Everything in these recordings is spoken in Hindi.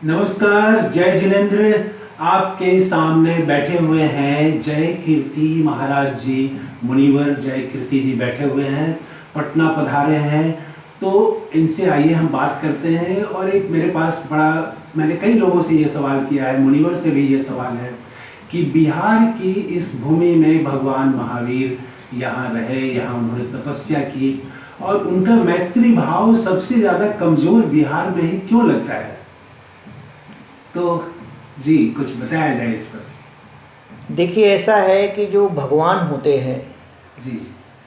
नमस्कार, जय जिनेन्द्र। आपके सामने बैठे हुए हैं जय कीर्ति महाराज जी, मुनिवर जय कीर्ति जी बैठे हुए हैं, पटना पधारे हैं। तो इनसे आइए हम बात करते हैं। और एक मेरे पास मैंने कई लोगों से ये सवाल किया है, मुनिवर से भी ये सवाल है कि बिहार की इस भूमि में भगवान महावीर यहाँ रहे, यहाँ उन्होंने तपस्या की और उनका मैत्री भाव सबसे ज़्यादा कमज़ोर बिहार में ही क्यों लगता है? तो जी कुछ बताया जाए इस पर। देखिए, ऐसा है कि जो भगवान होते हैं जी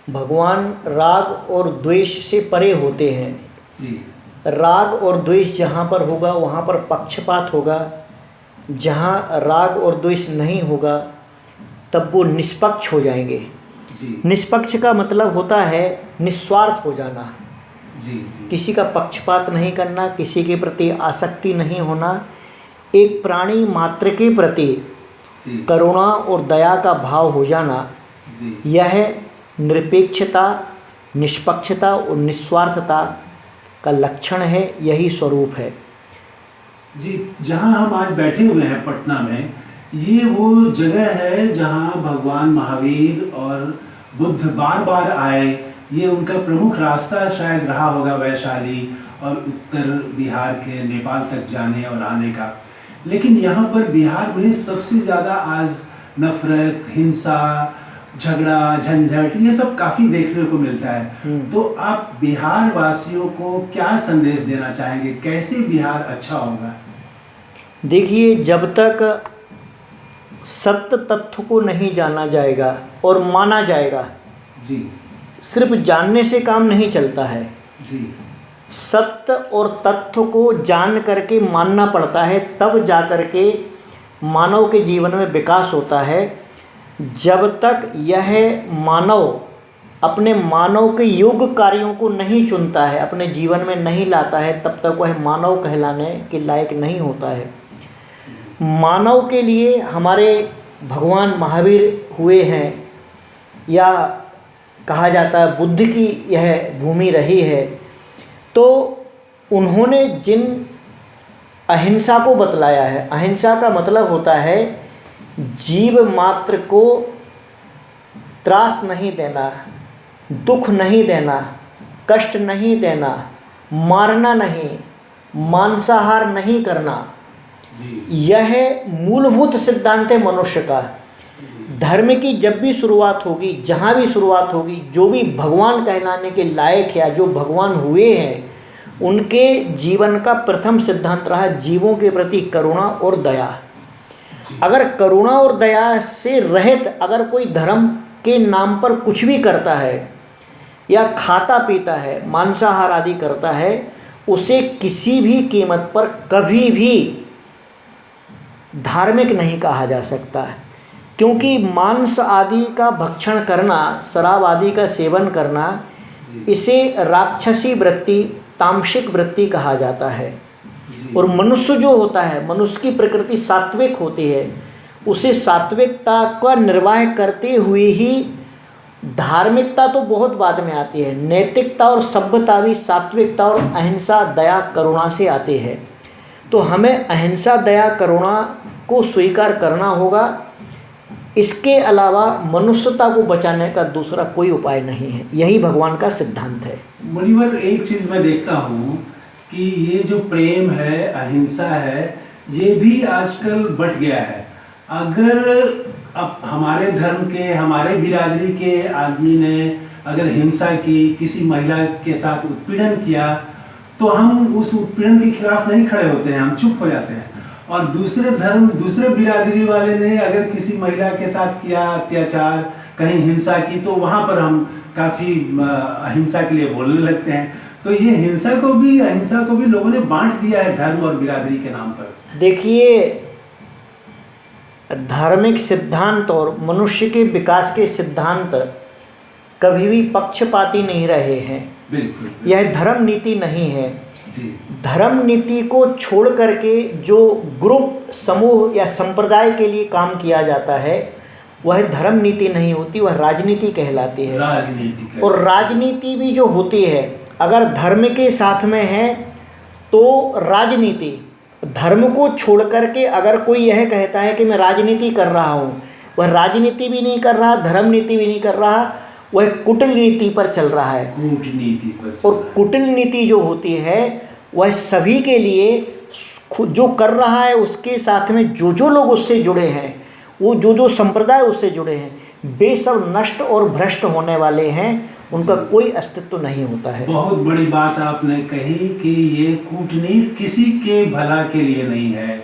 भगवान राग और द्वेष से परे होते हैं। जी राग और द्वेष जहाँ पर होगा वहाँ पर पक्षपात होगा, जहाँ राग और द्वेष नहीं होगा तब वो निष्पक्ष हो जाएंगे। जी निष्पक्ष का मतलब होता है निस्वार्थ हो जाना, जी किसी का पक्षपात नहीं करना, किसी के प्रति आसक्ति नहीं होना, एक प्राणी मात्र के प्रति जी करुणा और दया का भाव हो जाना, जी यह निरपेक्षता, निष्पक्षता और निस्वार्थता का लक्षण है, यही स्वरूप है। जी। जहाँ हम आज बैठे हुए हैं पटना में, ये वो जगह है जहाँ भगवान महावीर और बुद्ध बार बार आए। ये उनका प्रमुख रास्ता शायद रहा होगा वैशाली और उत्तर बिहार के नेपाल तक जाने और आने का। लेकिन यहाँ पर बिहार में सबसे ज़्यादा आज नफरत, हिंसा, झगड़ा, झंझट ये सब काफ़ी देखने को मिलता है। तो आप बिहार वासियों को क्या संदेश देना चाहेंगे? कैसे बिहार अच्छा होगा? देखिए, जब तक सत्य तथ्य को नहीं जाना जाएगा और माना जाएगा, जी सिर्फ जानने से काम नहीं चलता है। जी सत्य और तथ्य को जान करके मानना पड़ता है, तब जा कर के मानव के जीवन में विकास होता है। जब तक यह मानव अपने मानव के योग्य कार्यों को नहीं चुनता है, अपने जीवन में नहीं लाता है, तब तक वह मानव कहलाने के लायक नहीं होता है। मानव के लिए हमारे भगवान महावीर हुए हैं, या कहा जाता है बुद्ध की यह भूमि रही है। तो उन्होंने जिन अहिंसा को बतलाया है, अहिंसा का मतलब होता है जीव मात्र को त्रास नहीं देना, दुख नहीं देना, कष्ट नहीं देना, मारना नहीं, मांसाहार नहीं करना। यह मूलभूत सिद्धांत है मनुष्य का। धर्म की जब भी शुरुआत होगी, जहाँ भी शुरुआत होगी, जो भी भगवान कहलाने के लायक है, जो भगवान हुए हैं, उनके जीवन का प्रथम सिद्धांत रहा जीवों के प्रति करुणा और दया। अगर करुणा और दया से रहित अगर कोई धर्म के नाम पर कुछ भी करता है या खाता पीता है, मांसाहार आदि करता है, उसे किसी भी कीमत पर कभी भी धार्मिक नहीं कहा जा सकता है। क्योंकि मांस आदि का भक्षण करना, शराब आदि का सेवन करना, इसे राक्षसी वृत्ति, तामसिक वृत्ति कहा जाता है। और मनुष्य जो होता है, मनुष्य की प्रकृति सात्विक होती है, उसे सात्विकता का निर्वाह करते हुए ही धार्मिकता तो बहुत बाद में आती है, नैतिकता और सभ्यता भी सात्विकता और अहिंसा, दया, करुणा से आती है। तो हमें अहिंसा, दया, करुणा को स्वीकार करना होगा। इसके अलावा मनुष्यता को बचाने का दूसरा कोई उपाय नहीं है, यही भगवान का सिद्धांत है। मुनिवर, एक चीज़ मैं देखता हूँ कि ये जो प्रेम है, अहिंसा है, ये भी आजकल बढ़ गया है। अगर अब हमारे धर्म के, हमारे बिरादरी के आदमी ने अगर हिंसा की, किसी महिला के साथ उत्पीड़न किया, तो हम उस उत्पीड़न के खिलाफ नहीं खड़े होते हैं, हम चुप हो जाते हैं। और दूसरे धर्म, दूसरे बिरादरी वाले ने अगर किसी महिला के साथ किया अत्याचार, कहीं हिंसा की, तो वहाँ पर हम काफ़ी अहिंसा के लिए बोलने लगते हैं। तो ये हिंसा को भी, अहिंसा को भी लोगों ने बांट दिया है धर्म और बिरादरी के नाम पर। देखिए, धार्मिक सिद्धांत और मनुष्य के विकास के सिद्धांत कभी भी पक्षपाती नहीं रहे हैं। बिल्कुल। यह धर्म नीति नहीं है। जी। धर्म नीति को छोड़ करके जो ग्रुप, समूह या संप्रदाय के लिए काम किया जाता है, वह धर्म नीति नहीं होती, वह राजनीति कहलाती है। राजनीति। और राजनीति भी जो होती है, अगर धर्म के साथ में है तो राजनीति, धर्म को छोड़ करके अगर कोई यह कहता है कि मैं राजनीति कर रहा हूँ, वह राजनीति भी नहीं कर रहा, धर्म नीति भी नहीं कर रहा, वह कुटिल नीति पर चल रहा है। कूटनीति पर चल और रहा है। कुटिल नीति जो होती है वह सभी के लिए, खुद जो कर रहा है उसके साथ में जो लोग उससे जुड़े हैं, वो जो संप्रदाय उससे जुड़े हैं, वे सब नष्ट और भ्रष्ट होने वाले हैं, उनका कोई अस्तित्व नहीं होता है। बहुत बड़ी बात आपने कही कि ये कूटनीति किसी के भला के लिए नहीं है।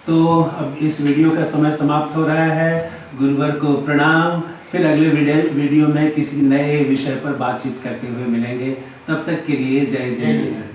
तो अब इस वीडियो का समय समाप्त हो रहा है। गुरुवर को प्रणाम। फिर अगले वीडियो में किसी नए विषय पर बातचीत करते हुए मिलेंगे। तब तक के लिए जय जय।